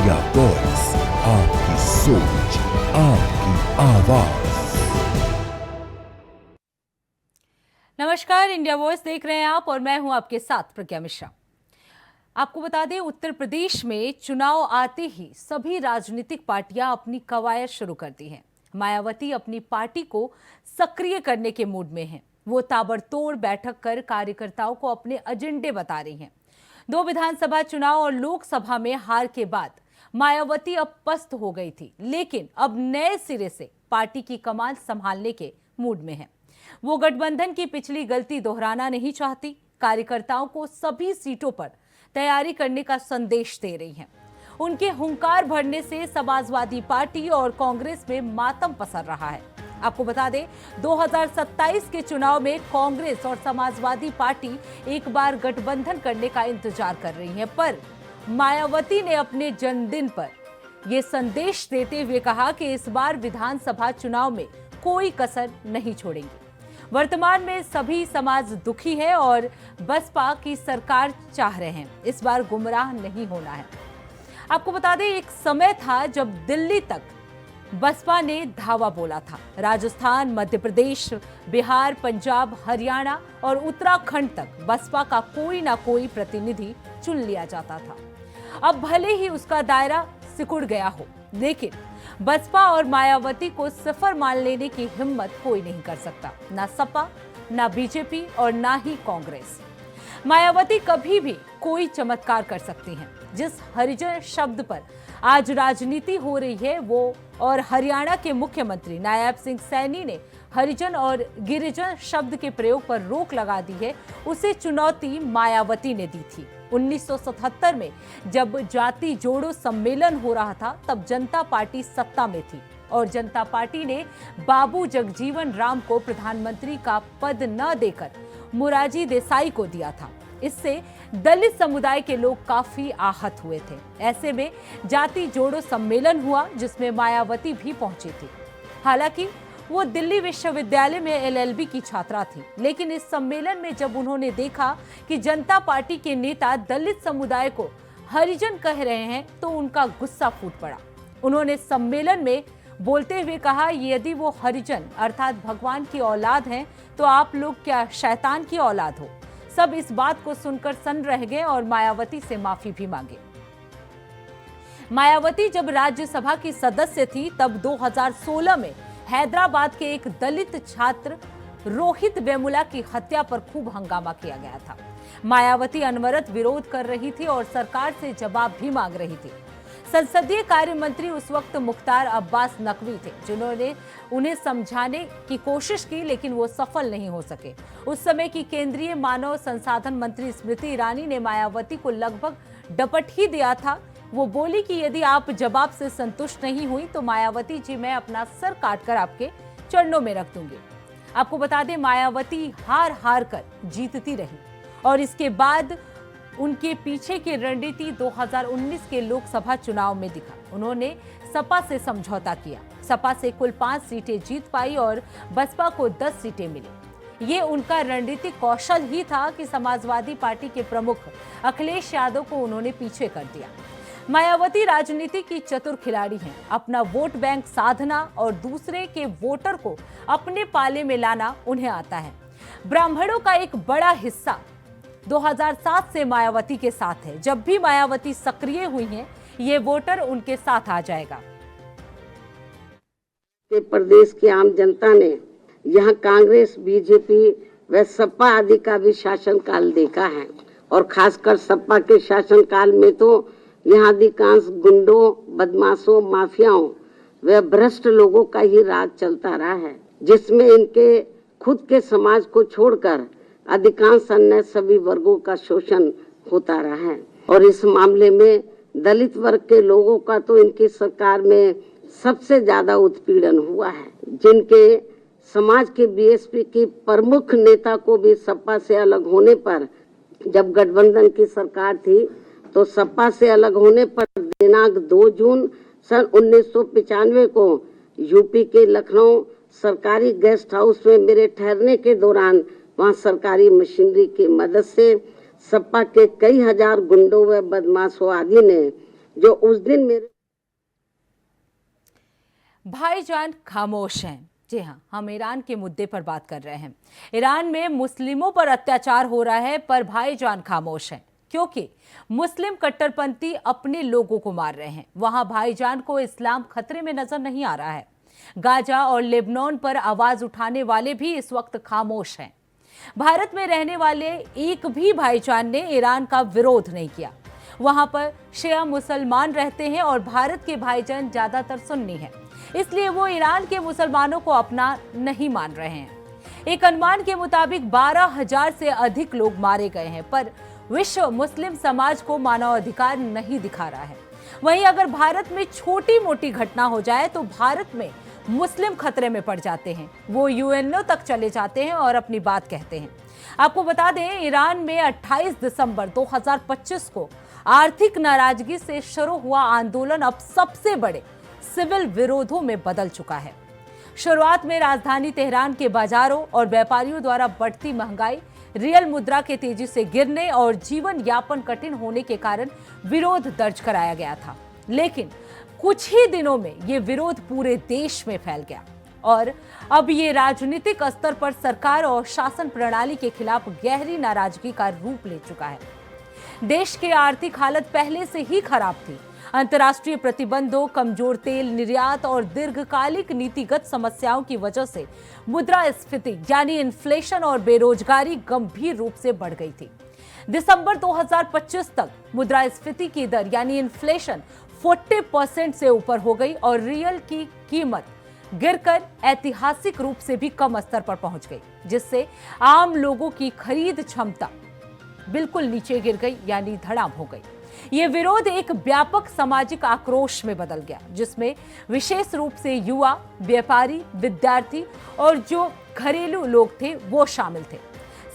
India voice, आपकी सोच, आपकी आवाज। नमस्कार, इंडिया वॉइस देख रहे हैं आप और मैं हूं आपके साथ प्रज्ञा मिश्रा। आपको बता दें, उत्तर प्रदेश में चुनाव आते ही सभी राजनीतिक पार्टियां अपनी कवायद शुरू करती हैं। मायावती अपनी पार्टी को सक्रिय करने के मूड में हैं। वो ताबड़तोड़ बैठक कर कार्यकर्ताओं को अपने एजेंडे बता रही हैं। 2 विधानसभा चुनाव और लोकसभा में हार के बाद मायावती अब पस्त हो गई थी, लेकिन अब नए सिरे से पार्टी की कमान संभालने के मूड में है। वो गठबंधन की पिछली गलती दोहराना नहीं चाहती। कार्यकर्ताओं को सभी सीटों पर तैयारी करने का संदेश दे रही हैं। उनके हुंकार भरने से समाजवादी पार्टी और कांग्रेस में मातम पसर रहा है। आपको बता दें, 2027 के चुनाव में कांग्रेस और समाजवादी पार्टी एक बार गठबंधन करने का इंतजार कर रही है, पर मायावती ने अपने जन्मदिन पर यह संदेश देते हुए कहा कि इस बार विधानसभा चुनाव में कोई कसर नहीं छोड़ेंगे। वर्तमान में सभी समाज दुखी है और बसपा की सरकार चाह रहे हैं। इस बार गुमराह नहीं होना है। आपको बता दें, एक समय था जब दिल्ली तक बसपा ने धावा बोला था। राजस्थान, मध्य प्रदेश, बिहार, पंजाब, हरियाणा और उत्तराखंड तक बसपा का कोई ना कोई प्रतिनिधि चुन लिया जाता था। अब भले ही उसका दायरा सिकुड़ गया हो, लेकिन बसपा और मायावती को सिफर मान लेने की हिम्मत कोई नहीं कर सकता, ना सपा, ना बीजेपी और ना ही कांग्रेस। मायावती कभी भी कोई चमत्कार कर सकती हैं। जिस हरिजन शब्द पर आज राजनीति हो रही है, वो और हरियाणा के मुख्यमंत्री नायब सिंह सैनी ने हरिजन और गिरिजन शब्द के प्रयोग पर रोक लगा दी है, उसे चुनौती मायावती ने दी थी। 1977 में जब जाति जोड़ो सम्मेलन हो रहा था, तब जनता पार्टी सत्ता में थी और जनता पार्टी ने बाबू जगजीवन राम को प्रधानमंत्री का पद न देकर मोरारजी देसाई को दिया था। इससे दलित समुदाय के लोग काफी आहत हुए थे। ऐसे में जाति जोड़ो सम्मेलन हुआ, जिसमें मायावती भी पहुंची थी। हालांकि वो दिल्ली विश्वविद्यालय में एलएलबी की छात्रा थी, लेकिन इस सम्मेलन में जब उन्होंने देखा कि जनता पार्टी के नेता दलित समुदाय को हरिजन कह रहे हैं, तो उनका गुस्सा फूट पड़ा। उन्होंने सम्मेलन में बोलते हुए कहा, यदि वो हरिजन अर्थात भगवान की औलाद हैं, तो आप लोग क्या शैतान की औलाद हो। सब इस बात को सुनकर सन्न रह गए और मायावती से माफी भी मांगे। मायावती जब राज्यसभा की सदस्य थी, तब 2016 में हैदराबाद के एक दलित छात्र रोहित वेमुला की हत्या पर खूब हंगामा किया गया था। मायावती अनवरत विरोध कर रही थी और सरकार से जवाब भी मांग रही थी। संसदीय कार्य मंत्री उस वक्त मुख्तार अब्बास नकवी थे, जिन्होंने उन्हें समझाने की कोशिश की, लेकिन वो सफल नहीं हो सके। उस समय की केंद्रीय मानव संसाधन मंत्री स्मृति ईरानी ने मायावती को लगभग डपट ही दिया था। वो बोली कि यदि आप जवाब से संतुष्ट नहीं हुई तो मायावती जी, मैं अपना सर काटकर आपके चरणों में रख दूंगी। आपको बता दें, मायावती हार हार कर जीतती रही और इसके बाद उनके पीछे की रणनीति 2019 के लोकसभा चुनाव में दिखा। उन्होंने सपा से समझौता किया। सपा से कुल 5 सीटें जीत पाई और बसपा को 10 सीटें मिली। ये उनका रणनीतिक कौशल ही था कि समाजवादी पार्टी के प्रमुख अखिलेश यादव को उन्होंने पीछे कर दिया। मायावती राजनीति की चतुर खिलाड़ी हैं। अपना वोट बैंक साधना और दूसरे के वोटर को अपने पाले में लाना उन्हें आता है। ब्राह्मणों का एक बड़ा हिस्सा 2007 से मायावती के साथ है। जब भी मायावती सक्रिय हुई हैं, ये वोटर उनके साथ आ जाएगा। प्रदेश की आम जनता ने यहाँ कांग्रेस, बीजेपी व सपा आदि का भी शासनकाल देखा है और खासकर सपा के शासनकाल में तो यहाँ अधिकांश गुंडों, बदमाशों, माफियाओं व भ्रष्ट लोगों का ही राज चलता रहा है, जिसमें इनके खुद के समाज को छोड़कर अधिकांश अन्य सभी वर्गों का शोषण होता रहा है। और इस मामले में दलित वर्ग के लोगों का तो इनकी सरकार में सबसे ज्यादा उत्पीड़न हुआ है। जिनके समाज के बीएसपी की प्रमुख नेता को भी सपा से अलग होने पर, जब गठबंधन की सरकार थी, तो सपा से अलग होने पर दिनांक 2 जून सन 1995 को यूपी के लखनऊ सरकारी गेस्ट हाउस में मेरे ठहरने के दौरान वहां सरकारी मशीनरी की मदद से सपा के कई हजार गुंडों व बदमाशों आदि ने जो उस दिन मेरे भाईजान खामोश हैं। जी हाँ, हम ईरान के मुद्दे पर बात कर रहे हैं। ईरान में मुस्लिमों पर अत्याचार हो रहा है, पर भाईजान खामोश हैं क्योंकि मुस्लिम कट्टरपंथी अपने लोगों को मार रहे हैं। वहां भाईजान को इस्लाम खतरे में नजर नहीं आ रहा है। गाजा और लेबनान पर आवाज उठाने वाले भी इस वक्त खामोश हैं। भारत में रहने वाले एक भी भाईजान ने ईरान का विरोध नहीं किया। वहां पर शिया मुसलमान रहते हैं और भारत के भाईजान ज्यादातर सुन्नी हैं, इसलिए वो ईरान के मुसलमानों को अपना नहीं मान रहे हैं। एक अनुमान के मुताबिक 12,000 से अधिक लोग मारे गए हैं, पर विश्व मुस्लिम समाज को मानवाधिकार नहीं दिखा रहा है। वहीं अगर भारत में छोटी मोटी घटना हो जाए तो भारत में मुस्लिम खतरे में पड़ जाते हैं। वो यूएनओ तक चले जाते हैं और अपनी बात कहते हैं। आपको बता दें, ईरान में 28 दिसंबर 2025 को आर्थिक नाराजगी से शुरू हुआ आंदोलन अब सबसे बड़े सिविल विरोधों में बदल चुका है। शुरुआत में राजधानी तेहरान के बाजारों और व्यापारियों द्वारा बढ़ती महंगाई, रियल मुद्रा के तेजी से गिरने और जीवन यापन कठिन होने के कारण विरोध दर्ज कराया गया था। लेकिन कुछ ही दिनों में ये विरोध पूरे देश में फैल गया और अब ये राजनीतिक स्तर पर सरकार और शासन प्रणाली के खिलाफ गहरी नाराजगी का रूप ले चुका है। देश की आर्थिक हालत पहले से ही खराब थी। अंतर्राष्ट्रीय प्रतिबंधों, कमजोर तेल निर्यात और दीर्घकालिक नीतिगत समस्याओं की वजह से मुद्रास्फीति यानी इन्फ्लेशन और बेरोजगारी गंभीर रूप से बढ़ गई थी। दिसंबर 2025 तक मुद्रास्फीति की दर यानी इन्फ्लेशन 40% से ऊपर हो गई और रियल की कीमत गिरकर ऐतिहासिक रूप से भी कम स्तर पर पहुंच गई, जिससे आम लोगों की खरीद क्षमता बिल्कुल नीचे गिर गई यानी धड़ाम हो गई। ये विरोध एक व्यापक सामाजिक आक्रोश में बदल गया, जिसमें विशेष रूप से युवा, व्यापारी, विद्यार्थी और जो घरेलू लोग थे वो शामिल थे।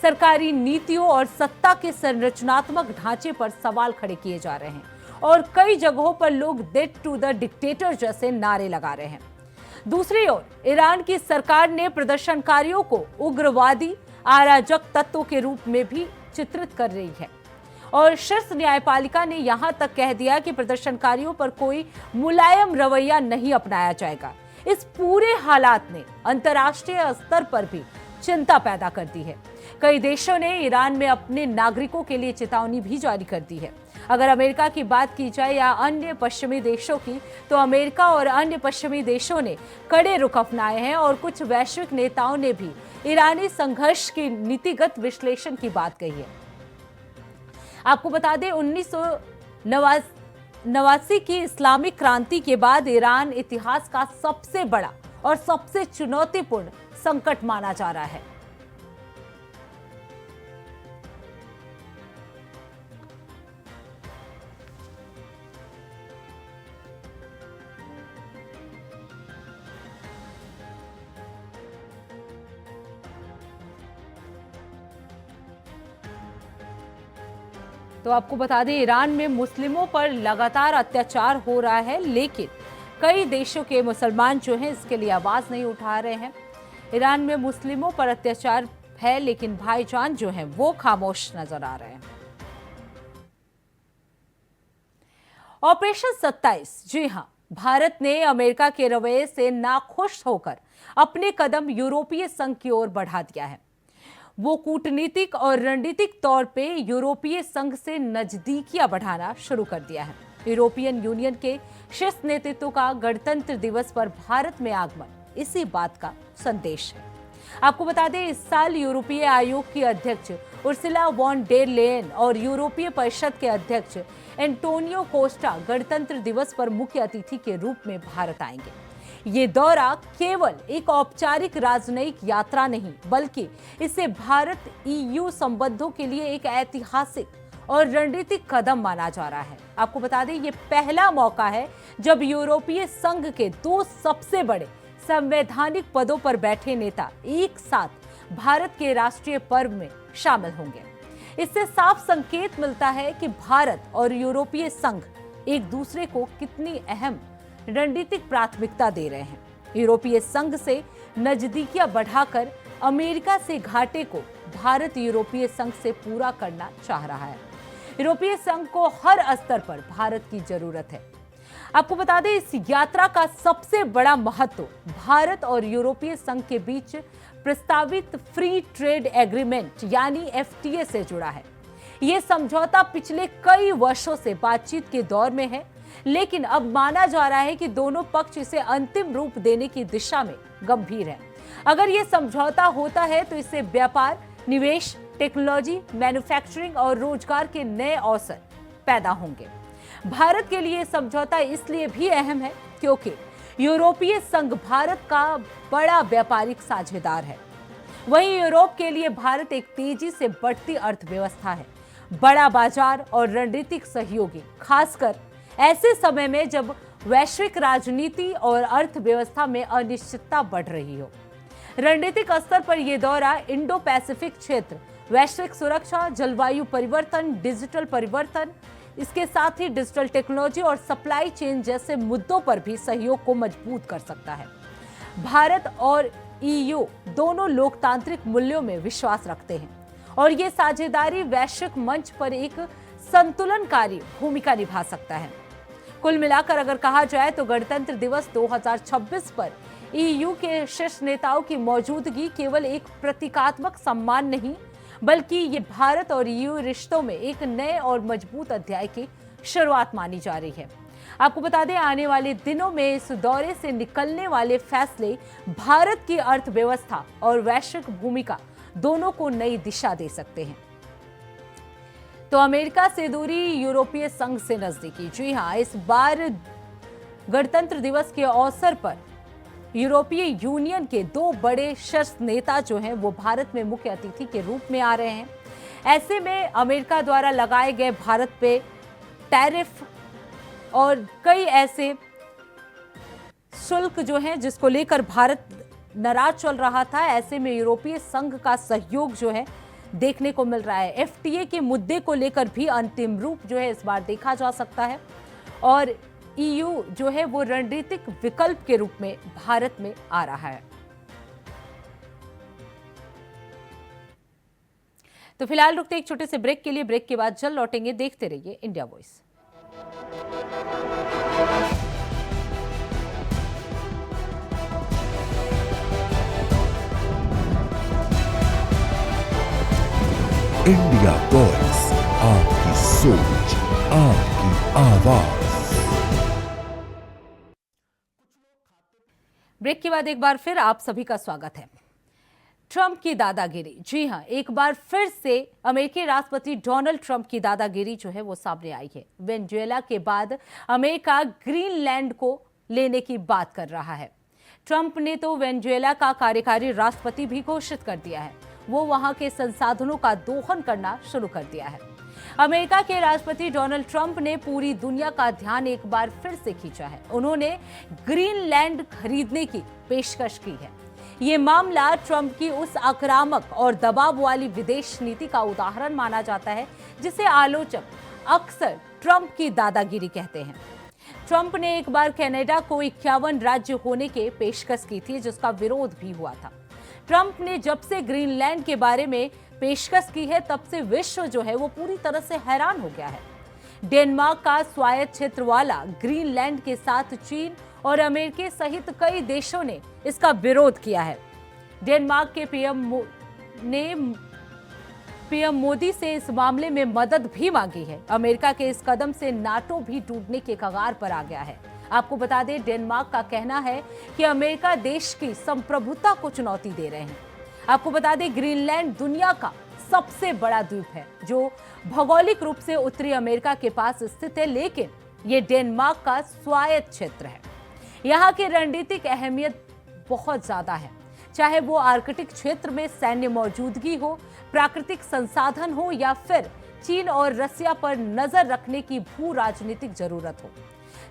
सरकारी नीतियों और सत्ता के संरचनात्मक ढांचे पर सवाल खड़े किए जा रहे हैं और कई जगहों पर लोग डेथ टू द डिक्टेटर जैसे नारे लगा रहे हैं। दूसरी ओर ईरान की सरकार ने प्रदर्शनकारियों को उग्रवादी, अराजक तत्वों के रूप में भी चित्रित कर रही है और शीर्ष न्यायपालिका ने यहां तक कह दिया कि प्रदर्शनकारियों पर कोई मुलायम रवैया नहीं अपनाया जाएगा। इस पूरे हालात ने अंतर्राष्ट्रीय स्तर पर भी चिंता पैदा कर दी है। कई देशों ने ईरान में अपने नागरिकों के लिए चेतावनी भी जारी कर दी है। अगर अमेरिका की बात की जाए या अन्य पश्चिमी देशों की, तो अमेरिका और अन्य पश्चिमी देशों ने कड़े रुख अपनाए हैं और कुछ वैश्विक नेताओं ने भी ईरानी संघर्ष की नीतिगत विश्लेषण की बात कही है। आपको बता दें, 1989 की इस्लामिक क्रांति के बाद ईरान इतिहास का सबसे बड़ा और सबसे चुनौतीपूर्ण संकट माना जा रहा है। तो आपको बता दें, ईरान में मुस्लिमों पर लगातार अत्याचार हो रहा है, लेकिन कई देशों के मुसलमान जो हैं इसके लिए आवाज नहीं उठा रहे हैं। ईरान में मुस्लिमों पर अत्याचार है, लेकिन भाईजान जो हैं वो खामोश नजर आ रहे हैं। ऑपरेशन 27, जी हां, भारत ने अमेरिका के रवैये से नाखुश होकर अपने कदम यूरोपीय संघ की ओर बढ़ा दिया है। वो कूटनीतिक और रणनीतिक तौर पे यूरोपीय संघ से नजदीकियां बढ़ाना शुरू कर दिया है। यूरोपियन यूनियन के शीर्ष नेतृत्व का गणतंत्र दिवस पर भारत में आगमन इसी बात का संदेश है। आपको बता दें, इस साल यूरोपीय आयोग की अध्यक्ष उर्सुला वॉन डेर लेयन और यूरोपीय परिषद के अध्यक्ष एंटोनियो कोस्टा गणतंत्र दिवस पर मुख्य अतिथि के रूप में भारत आएंगे। ये दौरा केवल एक औपचारिक राजनयिक यात्रा नहीं, बल्कि इसे भारत EU संबंधों के लिए एक ऐतिहासिक और रणनीतिक कदम माना जा रहा है। आपको बता दें, ये पहला मौका है जब यूरोपीय संघ के दो सबसे बड़े संवैधानिक पदों पर बैठे नेता एक साथ भारत के राष्ट्रीय पर्व में शामिल होंगे। इससे साफ संकेत मिलता है कि भारत और यूरोपीय संघ एक दूसरे को कितनी अहम रणनीतिक प्राथमिकता दे रहे हैं। यूरोपीय संघ से नजदीकियां बढ़ाकर अमेरिका से घाटे को भारत यूरोपीय संघ से पूरा करना चाह रहा है। यूरोपीय संघ को हर स्तर पर भारत की जरूरत है। आपको बता दें, इस यात्रा का सबसे बड़ा महत्व भारत और यूरोपीय संघ के बीच प्रस्तावित फ्री ट्रेड एग्रीमेंट यानी एफटीए से जुड़ा है। यह समझौता पिछले कई वर्षों से बातचीत के दौर में है, लेकिन अब माना जा रहा है कि दोनों पक्ष इसे अंतिम रूप देने की दिशा में गंभीर है। अगर यह समझौता होता है तो इससे व्यापार, निवेश, टेक्नोलॉजी, मैन्युफैक्चरिंग और रोजगार के नए अवसर पैदा होंगे। भारत के लिए समझौता इसलिए भी अहम है क्योंकि यूरोपीय संघ भारत का बड़ा व्यापारिक साझेदार है। वहीं यूरोप के लिए भारत एक तेजी से बढ़ती अर्थव्यवस्था है, बड़ा बाजार और रणनीतिक सहयोगी, खासकर ऐसे समय में जब वैश्विक राजनीति और अर्थव्यवस्था में अनिश्चितता बढ़ रही हो। रणनीतिक स्तर पर यह दौरा इंडो पैसिफिक क्षेत्र, वैश्विक सुरक्षा, जलवायु परिवर्तन, डिजिटल परिवर्तन, इसके साथ ही डिजिटल टेक्नोलॉजी और सप्लाई चेन जैसे मुद्दों पर भी सहयोग को मजबूत कर सकता है। भारत और ईयू दोनों लोकतांत्रिक मूल्यों में विश्वास रखते हैं और ये साझेदारी वैश्विक मंच पर एक संतुलनकारी भूमिका निभा सकता है। कुल मिलाकर अगर कहा जाए तो गणतंत्र दिवस 2026 पर ईयू के शीर्ष नेताओं की मौजूदगी केवल एक प्रतीकात्मक सम्मान नहीं, बल्कि ये भारत और ईयू रिश्तों में एक नए और मजबूत अध्याय की शुरुआत मानी जा रही है। आपको बता दें, आने वाले दिनों में इस दौरे से निकलने वाले फैसले भारत की अर्थव्यवस्था और वैश्विक भूमिका दोनों को नई दिशा दे सकते हैं। तो अमेरिका से दूरी, यूरोपीय संघ से नजदीकी। जी हां, इस बार गणतंत्र दिवस के अवसर पर यूरोपीय यूनियन के दो बड़े शीर्ष नेता जो हैं वो भारत में मुख्य अतिथि के रूप में आ रहे हैं। ऐसे में अमेरिका द्वारा लगाए गए भारत पे टैरिफ और कई ऐसे शुल्क जो हैं जिसको लेकर भारत नाराज चल रहा था, ऐसे में यूरोपीय संघ का सहयोग जो है देखने को मिल रहा है। एफटीए के मुद्दे को लेकर भी अंतिम रूप जो है इस बार देखा जा सकता है और ईयू जो है वो रणनीतिक विकल्प के रूप में भारत में आ रहा है। तो फिलहाल रुकते एक छोटे से ब्रेक के लिए। ब्रेक के बाद जल्द लौटेंगे। देखते रहिए इंडिया वॉइस। इंडिया वॉइस, आपकी सोच, आपकी आवाज। ब्रेक के बाद एक बार फिर आप सभी का स्वागत है। ट्रंप की दादागिरी, जी हां, एक बार फिर से अमेरिकी राष्ट्रपति डोनाल्ड ट्रंप की दादागिरी जो है वो सामने आई है। वेनेजुएला के बाद अमेरिका ग्रीनलैंड को लेने की बात कर रहा है। ट्रंप ने तो वेनेजुएला का कार्यकारी राष्ट्रपति भी घोषित कर दिया है। वो वहां के संसाधनों का दोहन करना शुरू कर दिया है। अमेरिका के राष्ट्रपति डोनाल्ड ट्रंप ने पूरी दुनिया का ध्यान एक बार फिर से खींचा है। उन्होंने ग्रीनलैंड खरीदने की पेशकश की है। ये मामला ट्रंप की उस आक्रामक और दबाव वाली विदेश नीति का उदाहरण माना जाता है जिसे आलोचक अक्सर ट्रंप की दादागिरी कहते हैं। ट्रंप ने एक बार कनाडा को 51 राज्य होने के पेशकश की थी, जिसका विरोध भी हुआ था। ट्रंप ने जब से ग्रीनलैंड के बारे में पेशकश की है तब से विश्व जो है वो पूरी तरह से हैरान हो गया है। डेनमार्क का स्वायत्त क्षेत्र वाला ग्रीनलैंड के साथ चीन और अमेरिका सहित कई देशों ने इसका विरोध किया है। डेनमार्क के पीएम मोदी से इस मामले में मदद भी मांगी है। अमेरिका के इस कदम से नाटो भी टूटने के कगार पर आ गया है। आपको बता दें, डेनमार्क का कहना है कि अमेरिका देश की संप्रभुता को चुनौती दे रहे हैं। आपको बता दें, ग्रीनलैंड दुनिया का सबसे बड़ा द्वीप है जो भौगोलिक रूप से उत्तरी अमेरिका के पास स्थित है, लेकिन ये डेनमार्क का स्वायत्त क्षेत्र है। यहाँ की रणनीतिक अहमियत बहुत ज्यादा है, चाहे वो आर्कटिक क्षेत्र में सैन्य मौजूदगी हो, प्राकृतिक संसाधन हो या फिर चीन और रसिया पर नजर रखने की भू राजनीतिक जरूरत हो।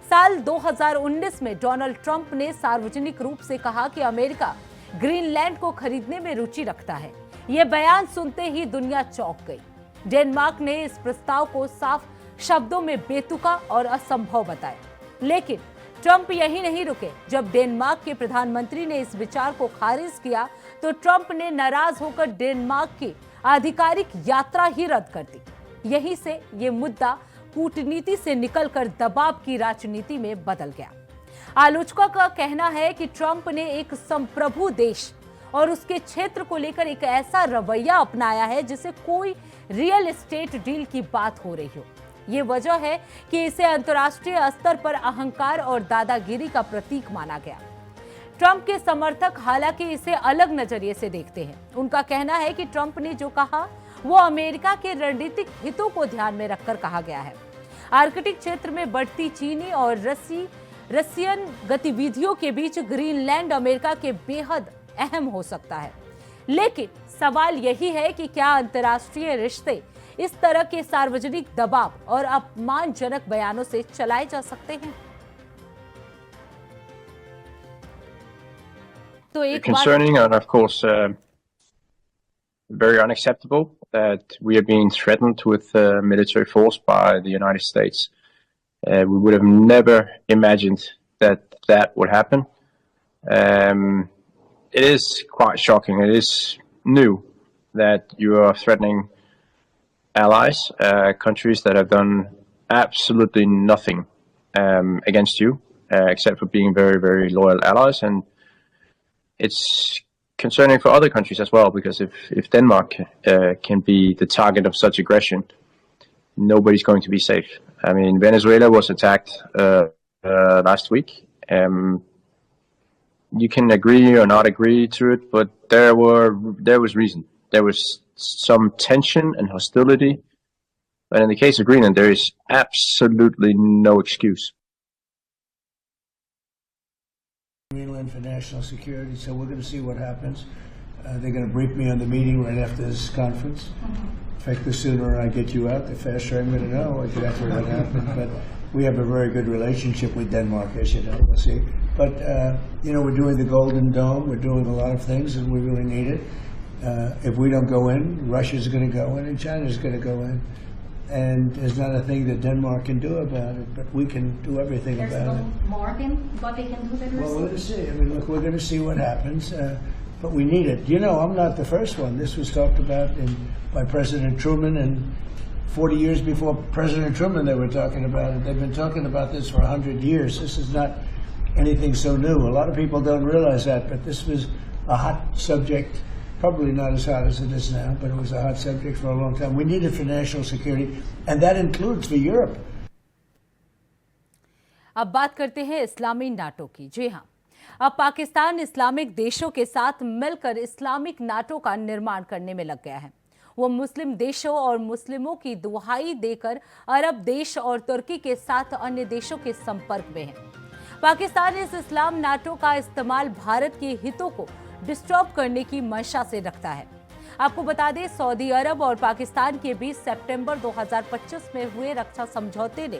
साल 2019 में डोनाल्ड ट्रंप ने सार्वजनिक रूप से कहा कि अमेरिका ग्रीनलैंड को खरीदने में रुचि रखता है। यह बयान सुनते ही दुनिया चौंक गई। डेनमार्क ने इस प्रस्ताव को साफ शब्दों में बेतुका और असंभव बताया। लेकिन ट्रंप यही नहीं रुके। जब डेनमार्क के प्रधानमंत्री ने इस विचार को खारिज किया तो ट्रंप ने नाराज होकर डेनमार्क की आधिकारिक यात्रा ही रद्द कर दी। यहीं से ये मुद्दा कूटनीति से निकलकर दबाव की राजनीति में बदल गया। आलोचकों का कहना है कि ट्रंप ने एक संप्रभु देश और उसके क्षेत्र को लेकर एक ऐसा रवैया अपनाया है जिसे कोई रियल एस्टेट डील की बात हो रही हो। ये वजह है कि इसे अंतर्राष्ट्रीय स्तर पर अहंकार और दादागिरी का प्रतीक माना गया। ट्रंप के समर्थक हालांकि इसे अलग नजरिए से देखते हैं। उनका कहना है कि ट्रंप ने जो कहा वो अमेरिका के रणनीतिक हितों को ध्यान में रखकर कहा गया है। आर्कटिक क्षेत्र में बढ़ती चीनी और रशियन गतिविधियों के बीच ग्रीनलैंड अमेरिका के बेहद अहम हो सकता है। लेकिन सवाल यही है कि क्या अंतर्राष्ट्रीय रिश्ते इस तरह के सार्वजनिक दबाव और अपमानजनक बयानों से चलाए जा सकते हैं? तो एक concerning and of course very unacceptable that we are being threatened with military force by the United States. We would have never imagined that would happen. It is quite shocking. It is new that you are threatening allies, countries that have done absolutely nothing against you, except for being very, very loyal allies. And it's concerning for other countries as well, because if Denmark can be the target of such aggression, nobody's going to be safe. I mean, Venezuela was attacked last week. You can agree or not agree to it, but there was reason. There was some tension and hostility. But in the case of Greenland, there is absolutely no excuse. Greenland for national security, so we're going to see what happens. They're going to brief me on the meeting right after this conference. In fact, the sooner I get you out, the faster I'm going to know exactly what happened. But we have a very good relationship with Denmark, as you know. We'll see. But, we're doing the Golden Dome. We're doing a lot of things, and we really need it. If we don't go in, Russia's going to go in, and China's going to go in. And there's not a thing that Denmark can do about it, but we can do everything about it. There's no more than what they can do than Well, we're Russia? going to see. I mean, look, we're going to see what happens, but we need it. I'm not the first one. This was talked about by President Truman, and 40 years before President Truman, they were talking about it. They've been talking about this for 100 years. This is not anything so new. A lot of people don't realize that, but this was a hot subject. Probably not as hot as it is now, but it was a hot subject for a long time. We need it for national security, and that includes for Europe. अब बात करते हैं इस्लामी NATO की। जी हाँ, अब Pakistan Islamic देशों के साथ मिलकर इस्लामिक नाटो का निर्माण करने में लग गया है। वो मुस्लिम देशों और मुस्लिमों की दुहाई देकर अरब देश और तुर्की के साथ अन्य देशों के संपर्क में है। पाकिस्तान इस इस्लाम नाटो का इस्तेमाल भारत के हितों को डिस्टर्ब करने की मंशा से रखता है। आपको बता दें, सऊदी अरब और पाकिस्तान के बीच सितंबर 2025 में हुए रक्षा समझौते ने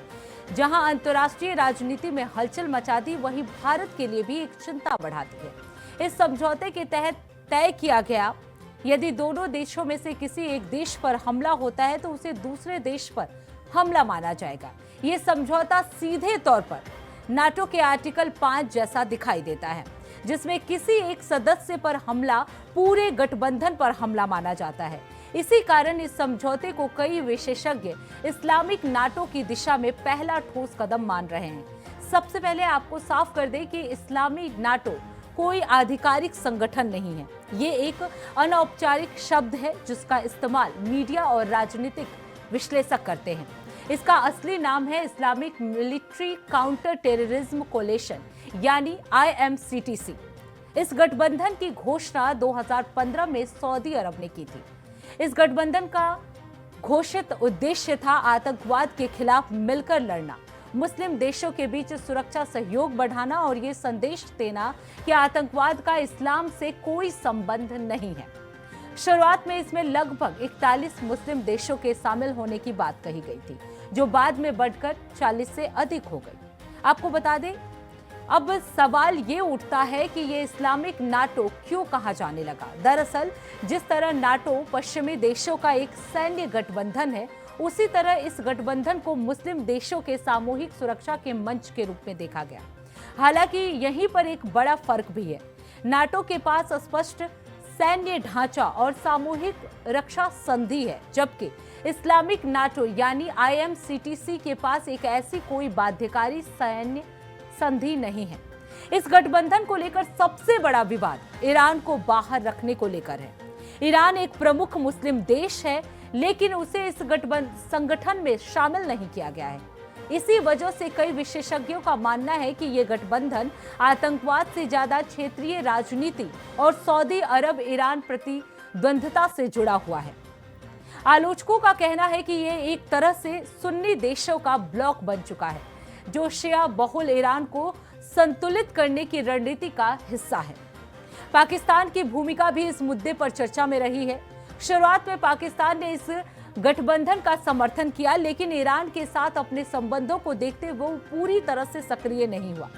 जहां अंतर्राष्ट्रीय राजनीति में हलचल मचा दी, वहीं भारत के लिए भी एक चिंता बढ़ा दी है। इस समझौते के तहत तय किया गया, यदि दोनों देशों में से किसी एक देश पर हमला होता है तो उसे दूसरे देश पर हमला माना जाएगा। ये समझौता सीधे तौर पर नाटो के आर्टिकल 5 जैसा दिखाई देता है, जिसमें किसी एक सदस्य पर हमला पूरे गठबंधन पर हमला माना जाता है। इसी कारण इस समझौते को कई विशेषज्ञ इस्लामिक नाटो की दिशा में पहला ठोस कदम मान रहे हैं। सबसे पहले आपको साफ कर दें कि इस्लामी नाटो कोई आधिकारिक संगठन नहीं है। ये एक अनौपचारिक शब्द है जिसका इस्तेमाल मीडिया और राजनीतिक विश्लेषक करते हैं। इसका असली नाम है Islamic military counter terrorism coalition, यानी IMCTC। इस गठबंधन की घोषणा 2015 में सऊदी अरब ने की थी। इस गठबंधन का घोषित उद्देश्य था आतंकवाद के खिलाफ मिलकर लड़ना, मुस्लिम देशों के बीच सुरक्षा सहयोग बढ़ाना और ये संदेश देना कि आतंकवाद का इस्लाम से कोई संबंध नहीं है। शुरुआत में इसमें लगभग 41 मुस्लिम देशों के शामिल होने की बात कही गई थी, जो बाद में बढ़कर 40 से अधिक हो गई। आपको बता दें, अब सवाल ये उठता है कि ये इस्लामिक नाटो क्यों कहा जाने लगा। दरअसल जिस तरह नाटो पश्चिमी देशों का एक सैन्य गठबंधन है, उसी तरह इस गठबंधन को मुस्लिम देशों के सामूहिक सुरक्षा के मंच के रूप में देखा गया। हालांकि यहीं पर एक बड़ा फर्क भी है। नाटो के पास स्पष्ट सैन्य ढांचा और सामूहिक रक्षा संधि है, जबकि इस्लामिक नाटो यानी IMCTC के पास एक ऐसी कोई बाध्यकारी सैन्य संधि नहीं है। इस गठबंधन को लेकर सबसे बड़ा विवाद ईरान को बाहर रखने को लेकर है। ईरान एक प्रमुख मुस्लिम देश है, लेकिन उसे इस संगठन में शामिल नहीं किया गया है। इसी वजह से कई विशेषज्ञों का मानना है कि ये गठबंधन आतंकवाद से ज्यादा क्षेत्रीय राजनीति और सऊदी अरब ईरान प्रतिद्वंद्विता से जुड़ा हुआ है। आलोचकों का कहना है कि ये एक तरह से सुन्नी देशों का ब्लॉक बन चुका है, जो शिया बहुल ईरान को संतुलित करने की रणनीति का हिस्सा है। पाकिस्तान की भूमिका भी इस मुद्दे पर चर्चा में रही है। शुरुआत में पाकिस्तान ने इस गठबंधन का समर्थन किया, लेकिन ईरान के साथ अपने संबंधों को देखते हुए वो पूरी तरह से सक्रिय नहीं हुआ।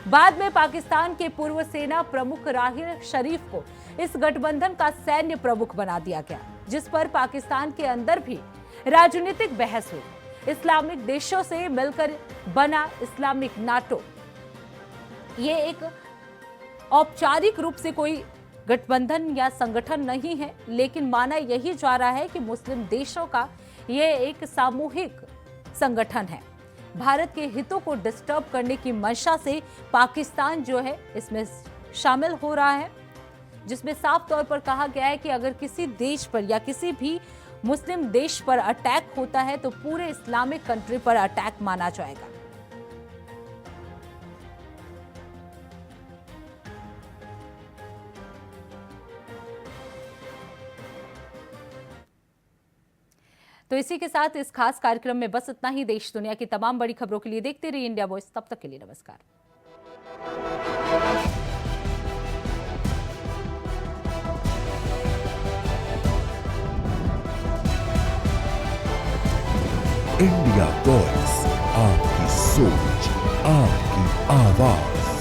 बाद में पाकिस्तान के पूर्व सेना प्रमुख राहिल शरीफ को इस गठबंधन का सैन्य प्रमुख बना दिया गया, जिस पर पाकिस्तान के अंदर भी राजनीतिक बहस हुई। इस्लामिक देशों से मिलकर बना इस्लामिक नाटो ये एक औपचारिक रूप से कोई गठबंधन या संगठन नहीं है, लेकिन माना यही जा रहा है कि मुस्लिम देशों का यह एक सामूहिक संगठन है। भारत के हितों को डिस्टर्ब करने की मंशा से पाकिस्तान जो है इसमें शामिल हो रहा है, जिसमें साफ तौर पर कहा गया है कि अगर किसी देश पर या किसी भी मुस्लिम देश पर अटैक होता है तो पूरे इस्लामिक कंट्री पर अटैक माना जाएगा। तो इसी के साथ इस खास कार्यक्रम में बस इतना ही। देश दुनिया की तमाम बड़ी खबरों के लिए देखते रहिए इंडिया वॉइस। तब तक के लिए नमस्कार। इंडिया वॉइस, आपकी सोच, आपकी आवाज।